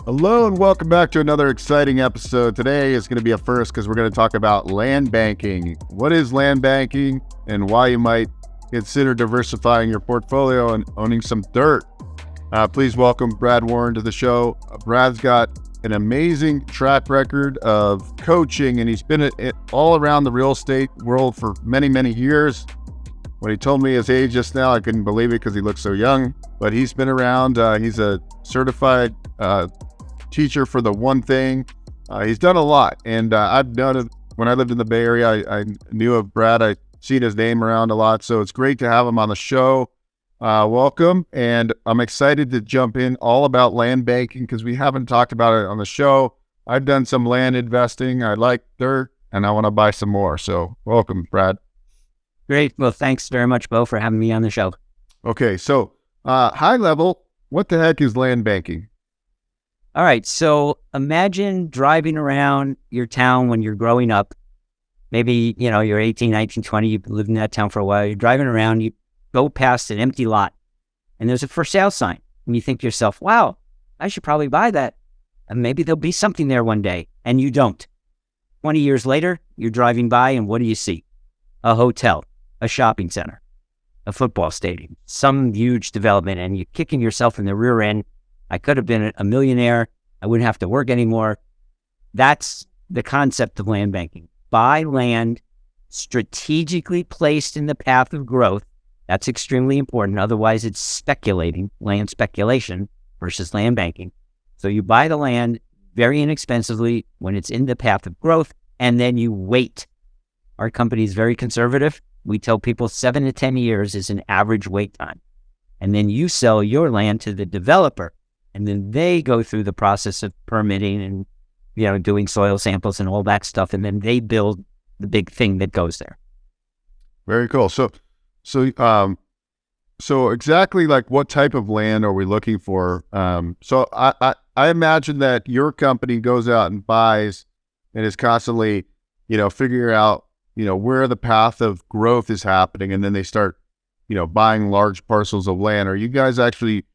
Hello and welcome back to another exciting episode. Today is going to be a first because we're going to talk about land banking. What is land banking and why you might consider diversifying your portfolio and owning some dirt. Please welcome Brad Warren to the show. Brad's got an amazing track record of coaching and he's been all around the real estate world for many, many years. When he told me his age just now, I couldn't believe it because he looks so young, but he's been around. He's a certified teacher for the one thing. He's done a lot, and I've done it when I lived in the Bay Area. I knew of Brad. I've seen his name around a lot, so it's great to have him on the show. Welcome, and I'm excited to jump in all about land banking because we haven't talked about it on the show. I've done some land investing. I like dirt, and I want to buy some more. So welcome, Brad. Great. Well, thanks very much, Beau, for having me on the show. Okay, so high level, what the heck is land banking? All right. So imagine driving around your town when you're growing up. Maybe, you're 18, 19, 20. You've lived in that town for a while. You're driving around. You go past an empty lot and there's a for sale sign. And you think to yourself, wow, I should probably buy that. And maybe there'll be something there one day. And you don't. 20 years later, you're driving by and what do you see? A hotel, a shopping center, a football stadium, some huge development. And you're kicking yourself in the rear end. I could have been a millionaire. I wouldn't have to work anymore. That's the concept of land banking. Buy land strategically placed in the path of growth. That's extremely important. Otherwise, it's speculating, land speculation versus land banking. So you buy the land very inexpensively when it's in the path of growth, and then you wait. Our company is very conservative. We tell people 7 to 10 years is an average wait time. And then you sell your land to the developer. And then they go through the process of permitting and, doing soil samples and all that stuff. And then they build the big thing that goes there. Very cool. So exactly like what type of land are we looking for? So I imagine that your company goes out and buys and is constantly, figuring out, where the path of growth is happening. And then they start, buying large parcels of land. Are you guys actually,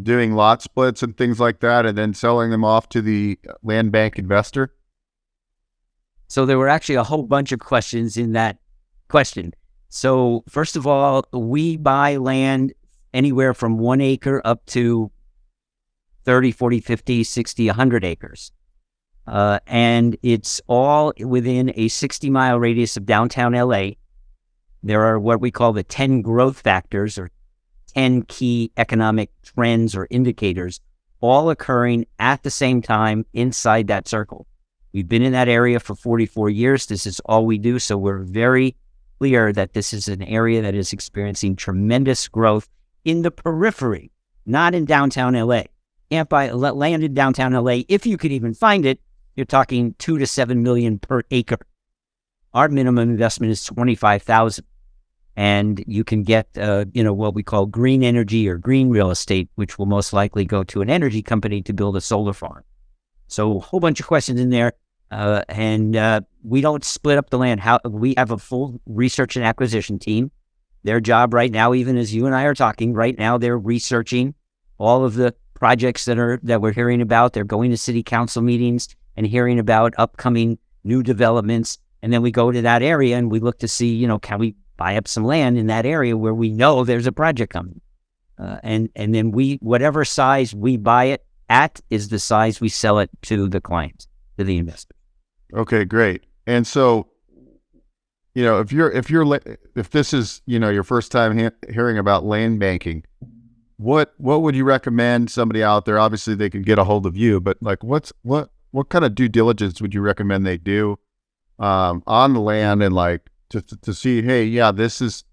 doing lot splits and things like that and then selling them off to the land bank investor? So there were actually a whole bunch of questions in that question. So first of all, we buy land anywhere from 1 acre up to 30, 40, 50, 60, 100 acres. And it's all within a 60-mile radius of downtown LA. There are what we call the 10 growth factors or 10 key economic trends or indicators all occurring at the same time inside that circle. We've been in that area for 44 years. This is all we do. So we're very clear that this is an area that is experiencing tremendous growth in the periphery, not in downtown LA. Can't buy land in downtown LA. If you could even find it, you're talking $2 to $7 million per acre. Our minimum investment is $25,000. And you can get, what we call green energy or green real estate, which will most likely go to an energy company to build a solar farm. So a whole bunch of questions in there. And we don't split up the land. We have a full research and acquisition team. Their job right now, even as you and I are talking right now, they're researching all of the projects that we're hearing about. They're going to city council meetings and hearing about upcoming new developments. And then we go to that area and we look to see, can we buy up some land in that area where we know there's a project coming. And then whatever size we buy it at is the size we sell it to the clients, to the investor. Okay, great. And so, if this is, your first time hearing about land banking, what would you recommend somebody out there? Obviously they can get a hold of you, but like what kind of due diligence would you recommend they do on the land and like to see, hey, yeah, this is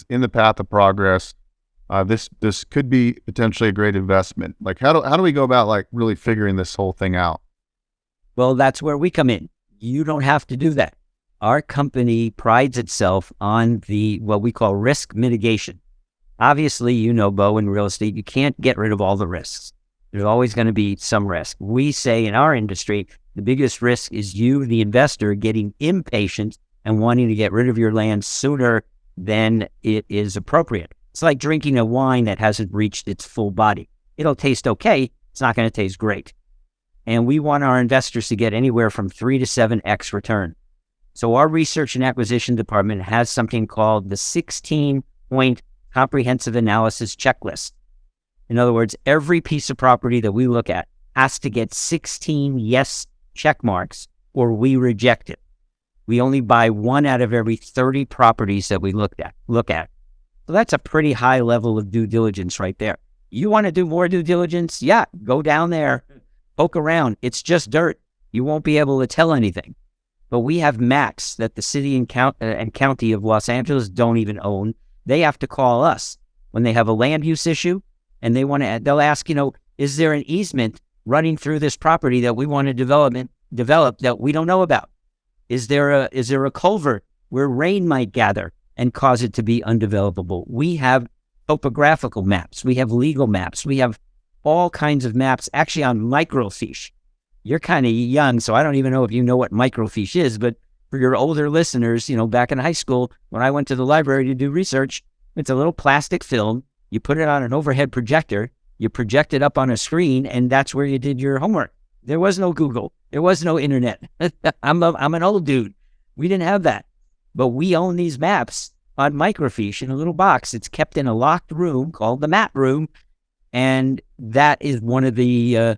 in the path of progress. This could be potentially a great investment. Like how do we go about like really figuring this whole thing out? Well, that's where we come in. You don't have to do that. Our company prides itself on what we call risk mitigation. Obviously, Beau, in real estate, you can't get rid of all the risks. There's always going to be some risk. We say in our industry, the biggest risk is you, the investor, getting impatient and wanting to get rid of your land sooner than it is appropriate. It's like drinking a wine that hasn't reached its full body. It'll taste okay. It's not going to taste great. And we want our investors to get anywhere from 3 to 7x return. So our research and acquisition department has something called the 16-point comprehensive analysis checklist. In other words, every piece of property that we look at has to get 16 yes check marks or we reject it. We only buy 1 out of every 30 properties that we look at. So that's a pretty high level of due diligence right there. You want to do more due diligence? Yeah, go down there, poke around. It's just dirt. You won't be able to tell anything. But we have maps that the city and county of Los Angeles don't even own. They have to call us when they have a land use issue, and they'll ask, is there an easement running through this property that we want to develop that we don't know about? Is there a culvert where rain might gather and cause it to be undevelopable? We have topographical maps. We have legal maps. We have all kinds of maps, actually on microfiche. You're kind of young, so I don't even know if you know what microfiche is, but for your older listeners, back in high school, when I went to the library to do research, it's a little plastic film. You put it on an overhead projector, you project it up on a screen, and that's where you did your homework. There was no Google. There was no internet. I'm an old dude. We didn't have that. But we own these maps on microfiche in a little box. It's kept in a locked room called the map room. And that is one of the,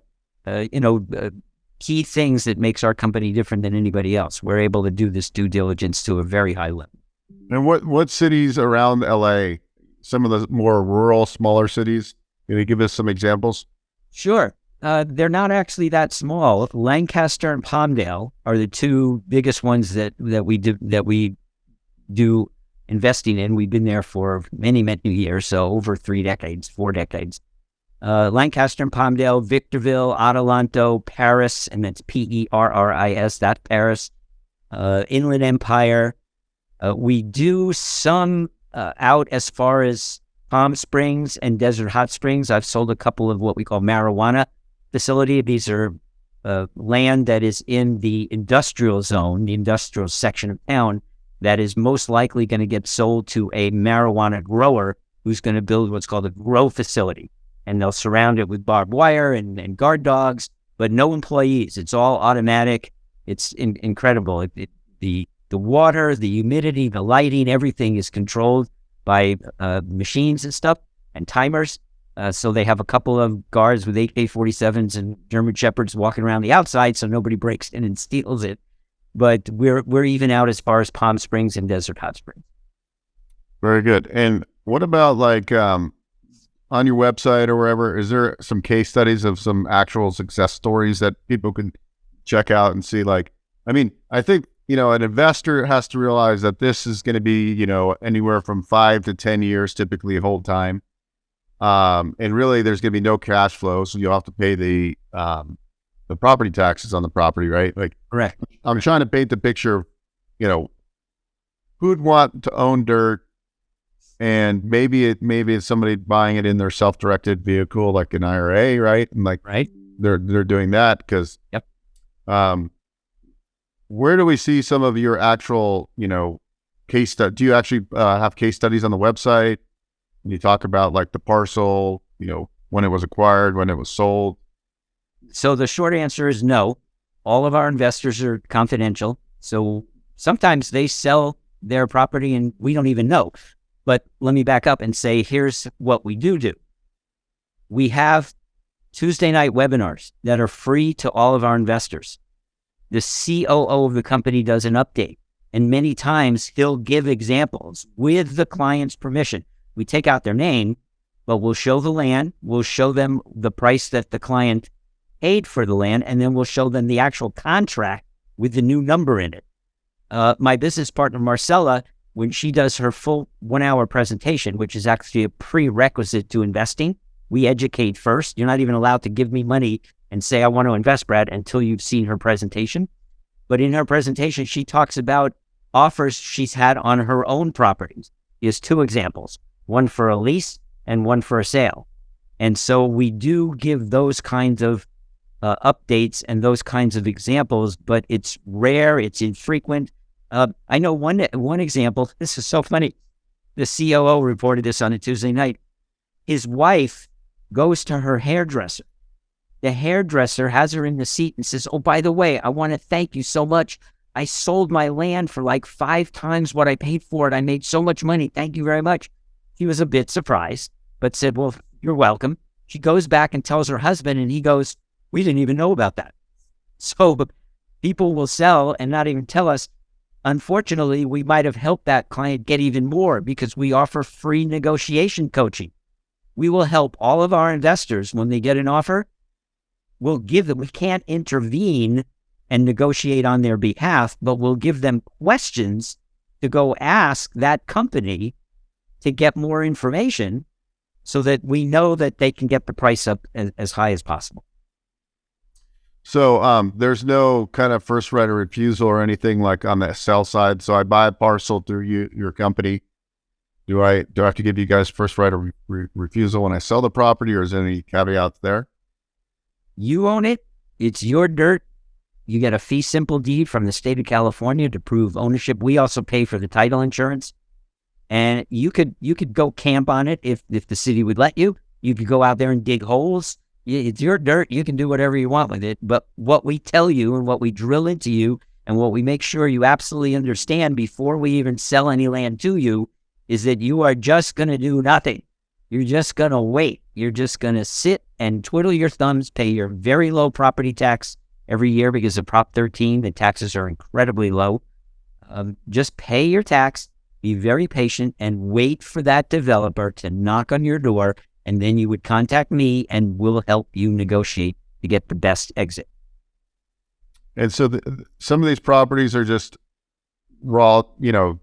key things that makes our company different than anybody else. We're able to do this due diligence to a very high level. And what cities around LA, some of the more rural, smaller cities, can you give us some examples? Sure. They're not actually that small. Lancaster and Palmdale are the two biggest ones that we do investing in. We've been there for many, many years, so over 4 decades. Lancaster and Palmdale, Victorville, Adelanto, Paris, and that's Perris, that's Paris, Inland Empire. We do some out as far as Palm Springs and Desert Hot Springs. I've sold a couple of what we call marijuana facility. These are land that is in the industrial zone, the industrial section of town, that is most likely going to get sold to a marijuana grower who's going to build what's called a grow facility. And they'll surround it with barbed wire and guard dogs, but no employees. It's all automatic. It's incredible. The water, the humidity, the lighting, everything is controlled by machines and stuff and timers. So they have a couple of guards with AK-47s and German Shepherds walking around the outside so nobody breaks in and steals it. But we're even out as far as Palm Springs and Desert Hot Springs. Very good. And what about on your website or wherever, is there some case studies of some actual success stories that people can check out and see? I think, an investor has to realize that this is going to be, anywhere from 5 to 10 years, typically hold time. And really there's going to be no cash flow. So you'll have to pay the property taxes on the property, right? Correct. I'm trying to paint the picture of, who'd want to own dirt, and maybe it's somebody buying it in their self-directed vehicle, like an IRA, right? And right. They're doing that because, yep. Where do we see some of your actual, case study? Do you actually have case studies on the website? When you talk about the parcel, when it was acquired, when it was sold? So the short answer is no. All of our investors are confidential. So sometimes they sell their property and we don't even know. But let me back up and say, here's what we do. We have Tuesday night webinars that are free to all of our investors. The COO of the company does an update, and many times he'll give examples with the client's permission. We take out their name, but we'll show the land, we'll show them the price that the client paid for the land, and then we'll show them the actual contract with the new number in it. My business partner, Marcella, when she does her full 1-hour presentation, which is actually a prerequisite to investing, we educate first. You're not even allowed to give me money and say, I want to invest, Brad, until you've seen her presentation. But in her presentation, she talks about offers she's had on her own properties. She has 2 examples, one for a lease and one for a sale. And so we do give those kinds of updates and those kinds of examples, but it's rare, it's infrequent. I know one example. This is so funny. The COO reported this on a Tuesday night. His wife goes to her hairdresser. The hairdresser has her in the seat and says, oh, by the way, I want to thank you so much. I sold my land for like 5 times what I paid for it. I made so much money. Thank you very much. She was a bit surprised, but said, well, you're welcome. She goes back and tells her husband, and he goes, we didn't even know about that. So people will sell and not even tell us. Unfortunately, we might have helped that client get even more because we offer free negotiation coaching. We will help all of our investors when they get an offer. We'll give them, we can't intervene and negotiate on their behalf, but we'll give them questions to go ask that company to get more information so that we know that they can get the price up as high as possible. So there's no kind of first right of refusal or anything like on the sell side. So I buy a parcel through your company. Do I have to give you guys first right of refusal when I sell the property, or is there any caveats there? You own it. It's your dirt. You get a fee simple deed from the state of California to prove ownership. We also pay for the title insurance. And you could go camp on it if the city would let you. You could go out there and dig holes. It's your dirt. You can do whatever you want with it. But what we tell you and what we drill into you and what we make sure you absolutely understand before we even sell any land to you is that you are just going to do nothing. You're just going to wait. You're just going to sit and twiddle your thumbs, pay your very low property tax every year because of Prop 13. The taxes are incredibly low. Just pay your tax, be very patient, and wait for that developer to knock on your door. And then you would contact me and we'll help you negotiate to get the best exit. And so some of these properties are just raw,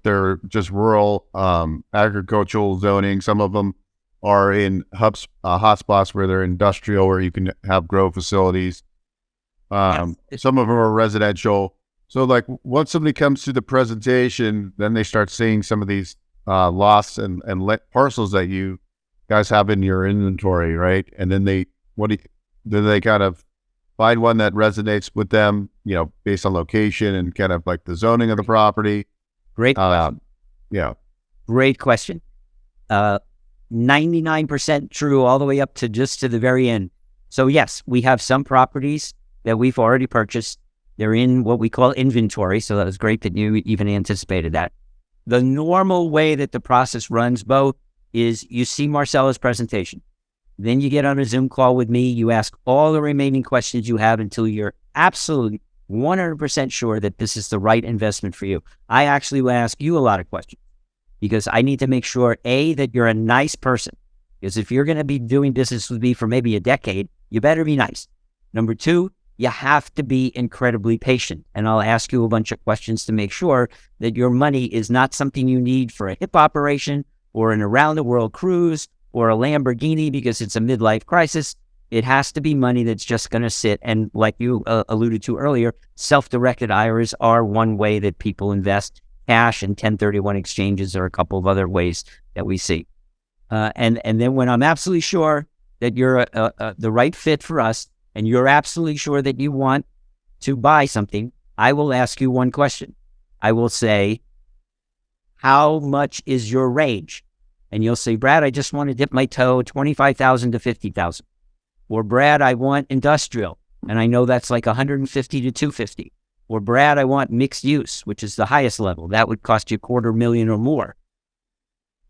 they're just rural agricultural zoning. Some of them are in hotspots where they're industrial, where you can have grow facilities. Yes. Some of them are residential. So like once somebody comes to the presentation, then they start seeing some of these lots and parcels that you guys have in your inventory, right? And then they kind of find one that resonates with them, based on location and kind of like the zoning of the property. Great question. Yeah. Great question. 99% true all the way up to just to the very end. So yes, we have some properties that we've already purchased. They're in what we call inventory. So that was great that you even anticipated that. The normal way that the process runs, Beau, is you see Marcella's presentation. Then you get on a Zoom call with me. You ask all the remaining questions you have until you're absolutely 100% sure that this is the right investment for you. I actually will ask you a lot of questions because I need to make sure, A, that you're a nice person. Because if you're going to be doing business with me for maybe a decade, you better be nice. Number 2, you have to be incredibly patient. And I'll ask you a bunch of questions to make sure that your money is not something you need for a hip operation or an around-the-world cruise or a Lamborghini because it's a midlife crisis. It has to be money that's just going to sit. And like you alluded to earlier, self-directed IRAs are one way that people invest. Cash and 1031 exchanges are a couple of other ways that we see. And then when I'm absolutely sure that you're the right fit for us and you're absolutely sure that you want to buy something, I will ask you one question. I will say, how much is your range? And you'll say, Brad, I just want to dip my toe, 25,000 to 50,000. Or Brad, I want industrial. And I know that's like 150 to 250. Or Brad, I want mixed use, which is the highest level. That would cost you $250,000 or more.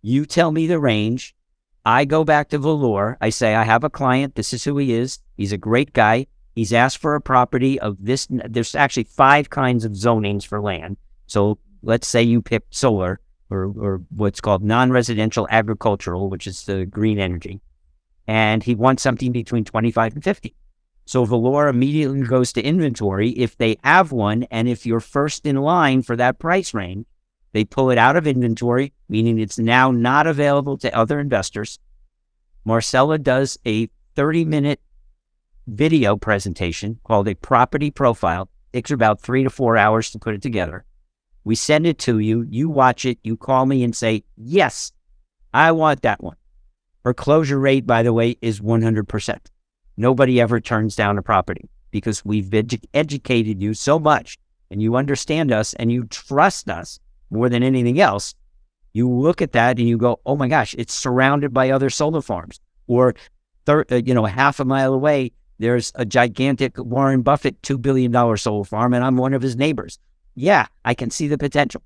You tell me the range. I go back to Velour. I say, I have a client. This is who he is. He's a great guy. He's asked for a property of this. There's actually 5 kinds of zonings for land. So let's say you picked solar or what's called non-residential agricultural, which is the green energy. And he wants something between 25 and 50. So Velour immediately goes to inventory if they have one. And if you're first in line for that price range, they pull it out of inventory, meaning it's now not available to other investors. Marcella does a 30-minute video presentation called a property profile. It takes her about 3 to 4 hours to put it together. We send it to you. You watch it. You call me and say, yes, I want that one. Her closure rate, by the way, is 100%. Nobody ever turns down a property because we've educated you so much and you understand us and you trust us more than anything else. You look at that and you go, oh my gosh, it's surrounded by other solar farms. Or half a mile away, there's a gigantic Warren Buffett $2 billion solar farm, and I'm one of his neighbors. Yeah, I can see the potential.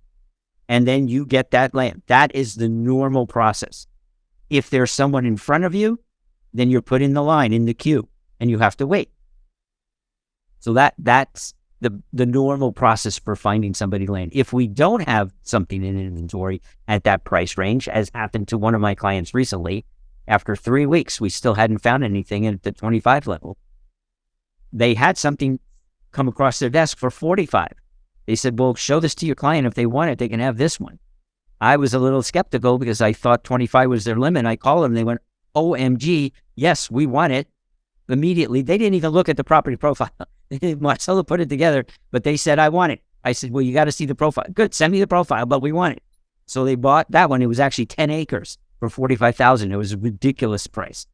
And then you get that land. That is the normal process. If there's someone in front of you, then you're put in the line, in the queue, and you have to wait. So that's the normal process for finding somebody land. If we don't have something in inventory at that price range, as happened to one of my clients recently, after 3 weeks, we still hadn't found anything at the 25 level. They had something come across their desk for 45. They said, well, show this to your client. If they want it, they can have this one. I was a little skeptical because I thought 25 was their limit. I called them. They went, OMG, yes, we want it. Immediately, they didn't even look at the property profile. Marcelo put it together, but they said, I want it. I said, well, you got to see the profile. Good, send me the profile, but we want it. So they bought that one. It was actually 10 acres for $45,000. It was a ridiculous price.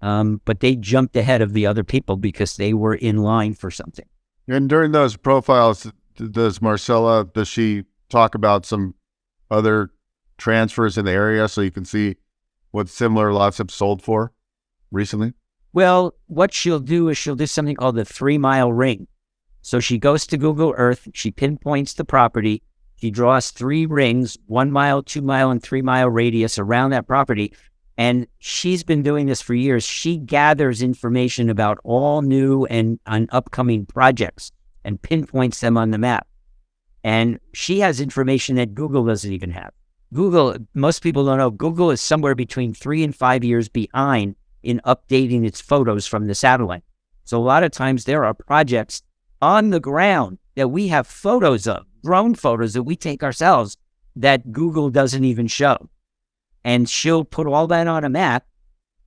But they jumped ahead of the other people because they were in line for something. And during those profiles, does she talk about some other transfers in the area so you can see what similar lots have sold for recently? Well, what she'll do is she'll do something called the 3-mile ring. So she goes to Google Earth, she pinpoints the property, she draws 3 rings, 1 mile, 2 mile, and 3 mile radius around that property. And she's been doing this for years. She gathers information about all new and upcoming projects and pinpoints them on the map. And she has information that Google doesn't even have. Google, most people don't know, Google is somewhere between 3 and 5 years behind in updating its photos from the satellite. So a lot of times there are projects on the ground that we have photos of, drone photos that we take ourselves that Google doesn't even show. And she'll put all that on a map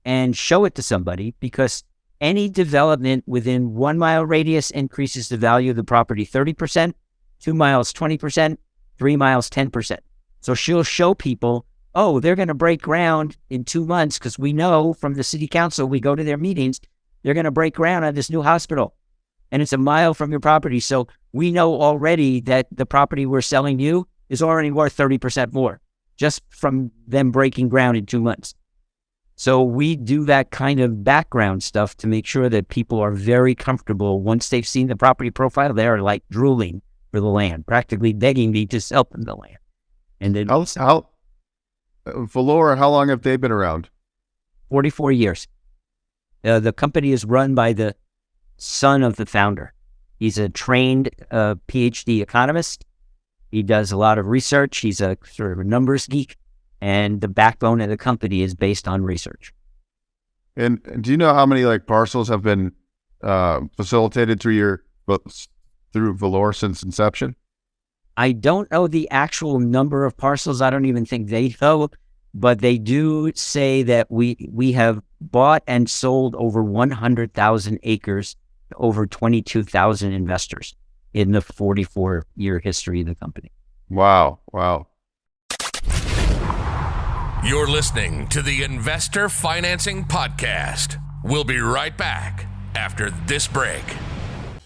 and show it to somebody because any development within 1 mile radius increases the value of the property 30%, 2 miles 20%, 3 miles 10%. So she'll show people, oh, they're going to break ground in 2 months because we know from the city council, we go to their meetings, they're going to break ground on this new hospital. And it's a mile from your property. So we know already that the property we're selling you is already worth 30% more just from them breaking ground in 2 months. So we do that kind of background stuff to make sure that people are very comfortable. Once they've seen the property profile, they're like drooling for the land, practically begging me to sell them the land. And then Valora, how long have they been around? 44 years. The company is run by the son of the founder. He's a trained PhD economist. He does a lot of research. He's a sort of a numbers geek, and the backbone of the company is based on research. And do you know how many parcels have been facilitated through Valora since inception? I don't know the actual number of parcels. I don't even think they know, but they do say that we have bought and sold over 100,000 acres to over 22,000 investors in the 44-year history of the company. Wow. You're listening to the Investor Financing Podcast. We'll be right back after this break.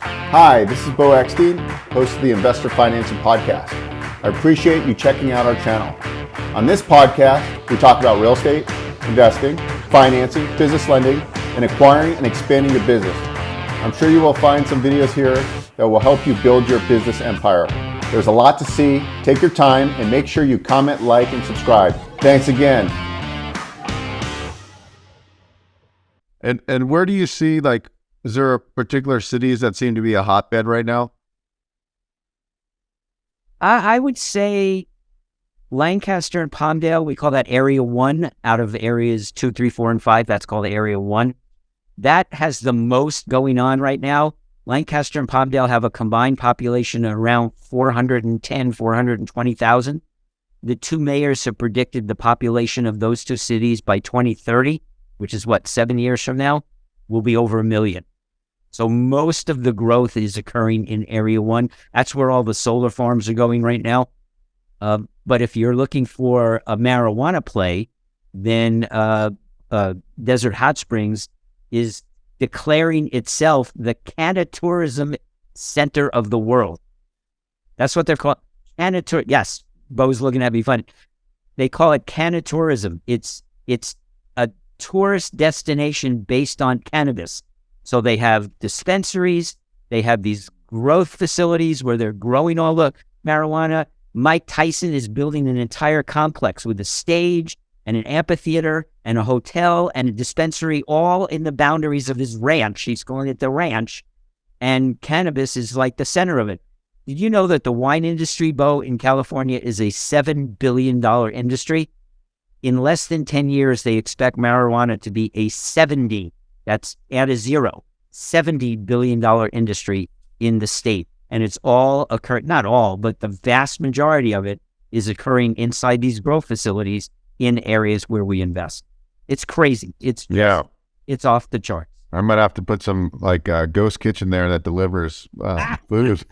Hi, this is Beau, host of the Investor Financing Podcast. I appreciate you checking out our channel. On this podcast, we talk about real estate, investing, financing, business lending, and acquiring and expanding your business. I'm sure you will find some videos here that will help you build your business empire. There's a lot to see. Take your time and make sure you comment, like, and subscribe. Thanks again. And where do you see, is there a particular cities that seem to be a hotbed right now? I would say Lancaster and Palmdale, we call that Area 1 out of areas 2, 3, 4, and 5. That's called Area 1. That has the most going on right now. Lancaster and Palmdale have a combined population of around 420,000. The 2 mayors have predicted the population of those 2 cities by 2030, which is 7 years from now, will be over 1 million. So most of the growth is occurring in Area 1. That's where all the solar farms are going right now. But if you're looking for a marijuana play, then Desert Hot Springs is declaring itself the canna-tourism center of the world. That's what they're called. Canna-tourism. Yes, Beau's looking at me funny. They call it canna-tourism. It's a tourist destination based on cannabis. So they have dispensaries, they have these growth facilities where they're growing all the marijuana. Mike Tyson is building an entire complex with a stage and an amphitheater and a hotel and a dispensary, all in the boundaries of his ranch. He's calling it the ranch. And cannabis is like the center of it. Did you know that the wine industry, Beau, in California is a $7 billion industry? In less than 10 years, they expect marijuana to be a 70, that's add a zero, $70 billion industry in the state. And it's all occurring, not all, but the vast majority of it is occurring inside these growth facilities in areas where we invest. It's crazy. It's off the charts. I might have to put some like ghost kitchen there that delivers food.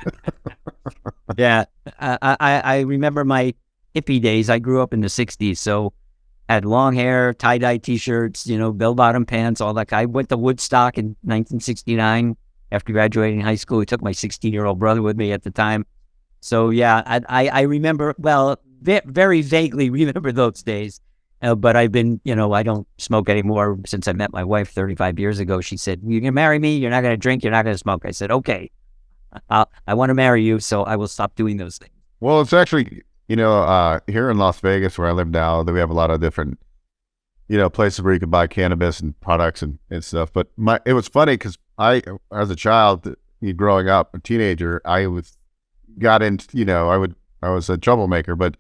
Yeah. I remember my hippie days. I grew up in the 60s, so had long hair, tie-dye T-shirts, bell-bottom pants, all that. I went to Woodstock in 1969 after graduating high school. I took my 16-year-old brother with me at the time. So, yeah, I remember, very vaguely remember those days. But I've been, I don't smoke anymore since I met my wife 35 years ago. She said, "You're going to marry me. You're not going to drink. You're not going to smoke." I said, "Okay, I want to marry you, so I will stop doing those things." Well, it's actually, here in Las Vegas where I live now, that we have a lot of different, places where you can buy cannabis and products and stuff. But it was funny because as a child, growing up, a teenager, I was a troublemaker, but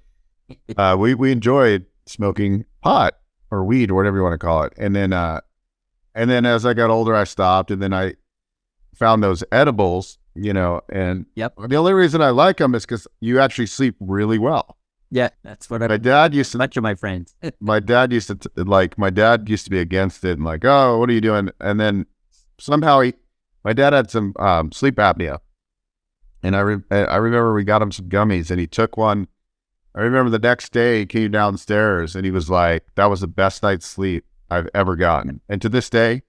we enjoyed smoking pot or weed or whatever you want to call it. And then as I got older, I stopped, and then I found those edibles, and Yep. the only reason I like them is because you actually sleep really well. Yeah, that's what My dad used to, much of my friends. my dad used to be against it and like, "Oh, what are you doing?" And then somehow my dad had some sleep apnea, and I remember we got him some gummies, and he took one. I remember the next day he came downstairs and he was like, "That was the best night's sleep I've ever gotten." And to this day,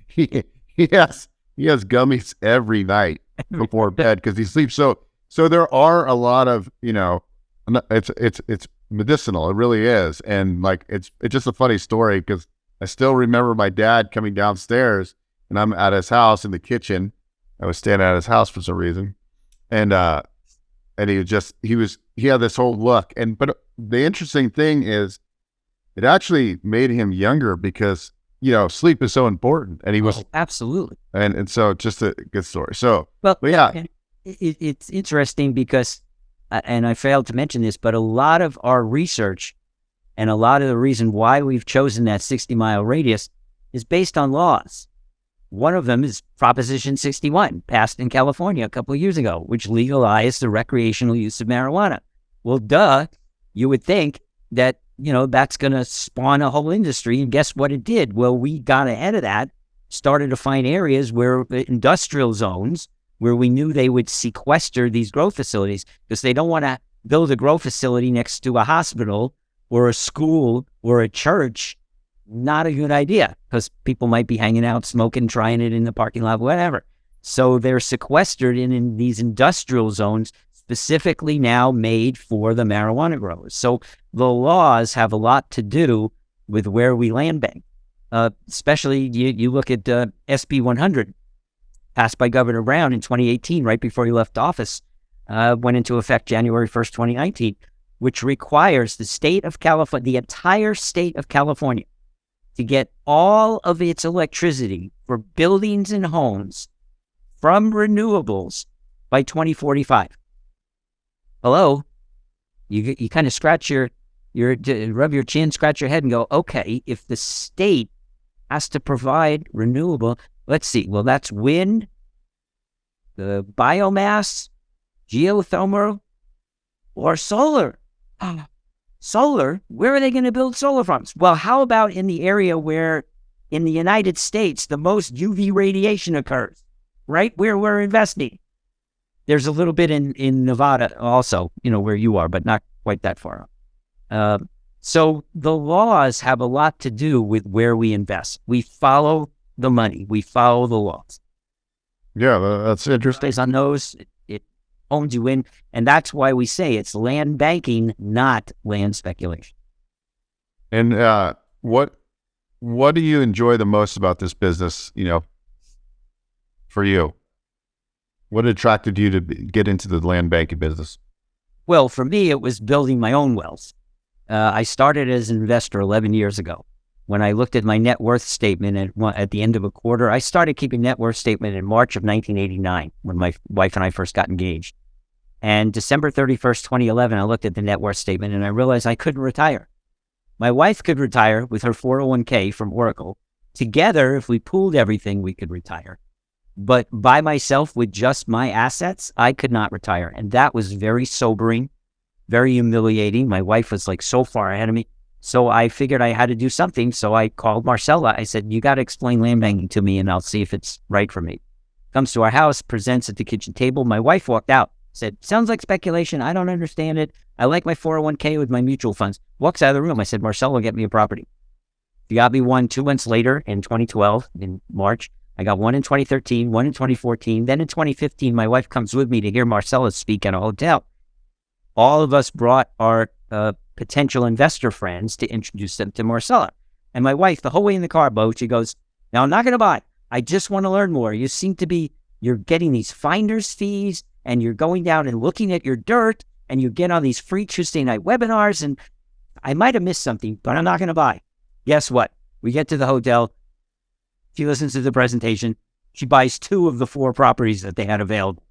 he has gummies every night before bed because he sleeps so. There are a lot of, it's medicinal. It really is. And like, it's just a funny story because I still remember my dad coming downstairs and I'm at his house in the kitchen. I was staying at his house for some reason. And he had this whole look. But the interesting thing is it actually made him younger because, sleep is so important. And he was absolutely. And so just a good story. So, but yeah, it's interesting because, and I failed to mention this, but a lot of our research and a lot of the reason why we've chosen that 60-mile radius is based on laws. One of them is Proposition 61, passed in California a couple of years ago, which legalized the recreational use of marijuana. Well, you would think that, that's going to spawn a whole industry. And guess what it did? Well, we got ahead of that, started to find areas where industrial zones where we knew they would sequester these growth facilities because they don't want to build a growth facility next to a hospital or a school or a church. Not a good idea because people might be hanging out, smoking, trying it in the parking lot, whatever. So they're sequestered in these industrial zones specifically now made for the marijuana growers. So the laws have a lot to do with where we land bank. Especially you look at SB 100, passed by Governor Brown in 2018, right before he left office, went into effect January 1st, 2019, which requires the state of California, the entire state of California, to get all of its electricity for buildings and homes from renewables by 2045. Hello? You kind of scratch rub your chin, scratch your head and go, okay, if the state has to provide renewable, let's see, well, that's wind, the biomass, geothermal, or solar. Solar? Where are they going to build solar farms? Well, how about in the area where in the United States the most UV radiation occurs, right? Where we're investing. There's a little bit in Nevada also, where you are, but not quite that far up. So the laws have a lot to do with where we invest. We follow the money. We follow the laws. Yeah, that's interesting. Based on those, it owns you in. And that's why we say it's land banking, not land speculation. And what what do you enjoy the most about this business, for you? What attracted you to get into the land banking business? Well, for me, it was building my own wealth. I started as an investor 11 years ago. When I looked at my net worth statement at the end of a quarter, I started keeping net worth statement in March of 1989 when my wife and I first got engaged. And December 31st, 2011, I looked at the net worth statement and I realized I couldn't retire. My wife could retire with her 401k from Oracle. Together, if we pooled everything, we could retire. But by myself with just my assets, I could not retire. And that was very sobering, very humiliating. My wife was like so far ahead of me. So I figured I had to do something. So I called Marcella. I said, you got to explain land banking to me and I'll see if it's right for me. Comes to our house, presents at the kitchen table. My wife walked out, said, sounds like speculation. I don't understand it. I like my 401k with my mutual funds. Walks out of the room. I said, Marcella, get me a property. She got me one 2 months later in 2012, in March. I got one in 2013, one in 2014. Then in 2015, my wife comes with me to hear Marcella speak at a hotel. All of us brought our potential investor friends to introduce them to Marcella. And my wife, the whole way in the car, Beau, she goes, now I'm not going to buy. I just want to learn more. You seem to be, you're getting these finder's fees and you're going down and looking at your dirt and you get on these free Tuesday night webinars and I might have missed something, but I'm not going to buy. Guess what? We get to the hotel. She listens to the presentation. She buys 2 of the 4 properties that they had available.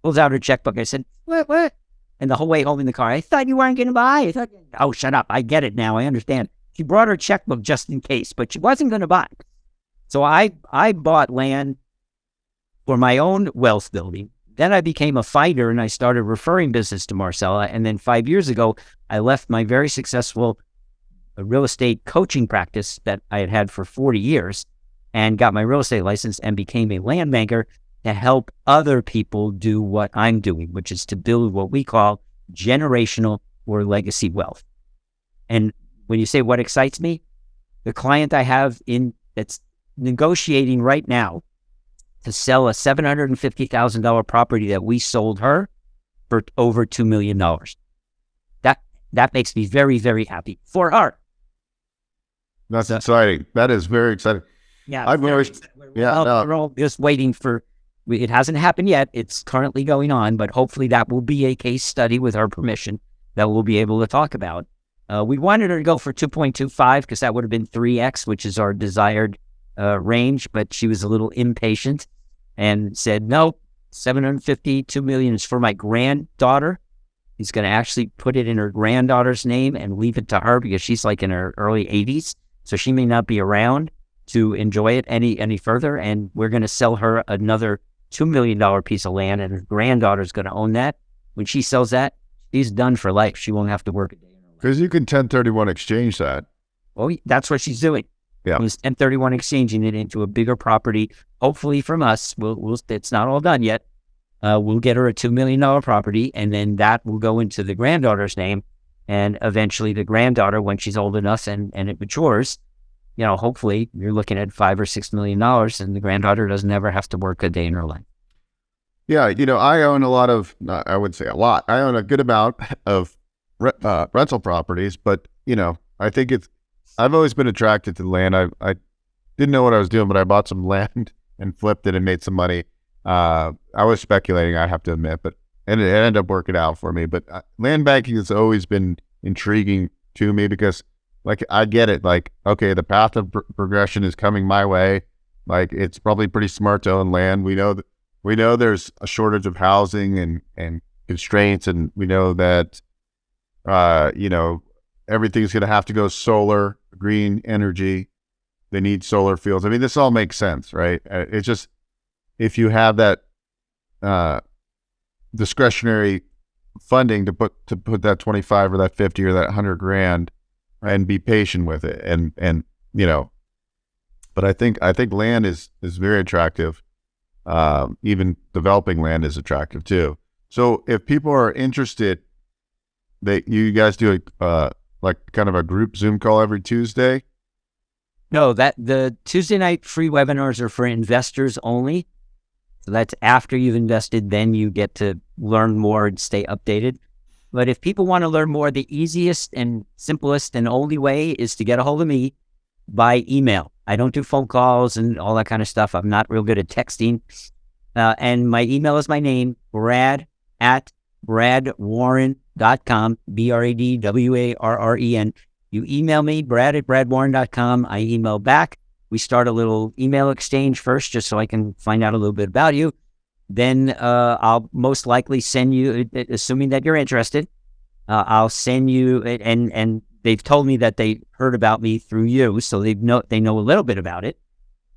Pulls out her checkbook. I said, what? And the whole way home in the car, I thought you weren't going to buy. Oh, shut up. I get it now. I understand. She brought her checkbook just in case, but she wasn't going to buy. So I bought land for my own wealth building. Then I became a fighter and I started referring business to Marcella. And then 5 years ago, I left my very successful real estate coaching practice that I had had for 40 years and got my real estate license and became a land banker to help other people do what I'm doing, which is to build what we call generational or legacy wealth. And when you say what excites me, the client I have that's negotiating right now to sell a $750,000 property that we sold her for over $2 million. That makes me very, very happy for her. That's exciting. That is very exciting. Yeah, we're all just waiting for. It hasn't happened yet. It's currently going on, but hopefully that will be a case study with her permission that we'll be able to talk about. We wanted her to go for 2.25 because that would have been 3x, which is our desired range, but she was a little impatient and said, no, 752 million is for my granddaughter. He's going to actually put it in her granddaughter's name and leave it to her because she's like in her early 80s. So she may not be around to enjoy it any further. And we're going to sell her another $2 million piece of land and her granddaughter's going to own that. When she sells that, she's done for life. She won't have to work a day in her life. Because you can 1031 exchange that. Well, that's what she's doing. Yeah. It's 1031 exchanging it into a bigger property. Hopefully from us, we'll it's not all done yet. We'll get her a $2 million property and then that will go into the granddaughter's name. And eventually the granddaughter, when she's old enough and it matures, hopefully you're looking at $5 or $6 million and the granddaughter doesn't ever have to work a day in her life. Yeah. I own a lot of, I would say a lot. I own a good amount of rental properties, but I think I've always been attracted to land. I didn't know what I was doing, but I bought some land and flipped it and made some money. I was speculating, I have to admit, but it ended up working out for me. But land banking has always been intriguing to me because, I get it. Okay, the path of progression is coming my way. It's probably pretty smart to own land. We know there's a shortage of housing and constraints, and we know that, everything's going to have to go solar, green energy. They need solar fields. I mean, this all makes sense, right? It's just, if you have that discretionary funding to put that 25 or that 50 or that 100 grand and be patient with it. And but I think land is very attractive. Even developing land is attractive too. So if people are interested, you guys do kind of a group Zoom call every Tuesday? No, the Tuesday night free webinars are for investors only. So that's after you've invested, then you get to learn more and stay updated. But if people want to learn more, the easiest and simplest and only way is to get a hold of me by email. I don't do phone calls and all that kind of stuff. I'm not real good at texting. And my email is my name, brad@bradwarren.com, BRADWARREN. You email me, brad@bradwarren.com. I email back. We start a little email exchange first, just so I can find out a little bit about you. Then I'll most likely send you, assuming that you're interested, I'll send you, and they've told me that they heard about me through you, so they know a little bit about it.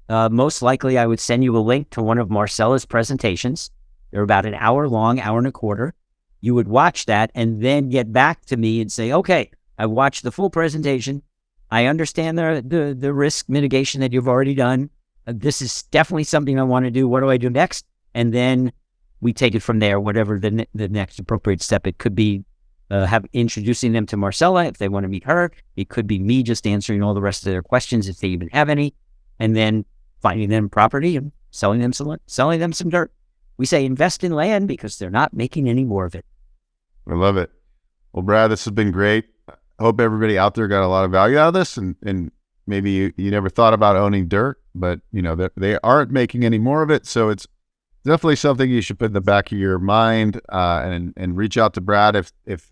Most likely, I would send you a link to one of Marcella's presentations. They're about an hour long, hour and a quarter. You would watch that and then get back to me and say, okay, I watched the full presentation. I understand the risk mitigation that you've already done. This is definitely something I want to do. What do I do next? And then we take it from there, whatever the next appropriate step. It could be introducing them to Marcella if they want to meet her. It could be me just answering all the rest of their questions if they even have any, and then finding them property and selling them some dirt. We say invest in land because they're not making any more of it. I love it. Well, Brad, this has been great. I hope everybody out there got a lot of value out of this, and maybe you never thought about owning dirt, but they aren't making any more of it. So it's definitely something you should put in the back of your mind, and reach out to Brad if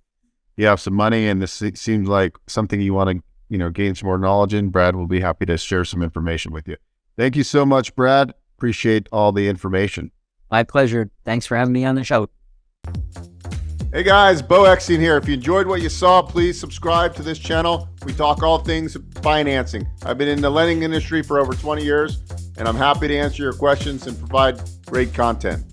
you have some money and this seems like something you want to gain some more knowledge in. Brad will be happy to share some information with you. Thank you so much, Brad. Appreciate all the information. My pleasure. Thanks for having me on the show. Hey guys, Beau Eckstein here. If you enjoyed what you saw, please subscribe to this channel. We talk all things financing. I've been in the lending industry for over 20 years, and I'm happy to answer your questions and provide great content.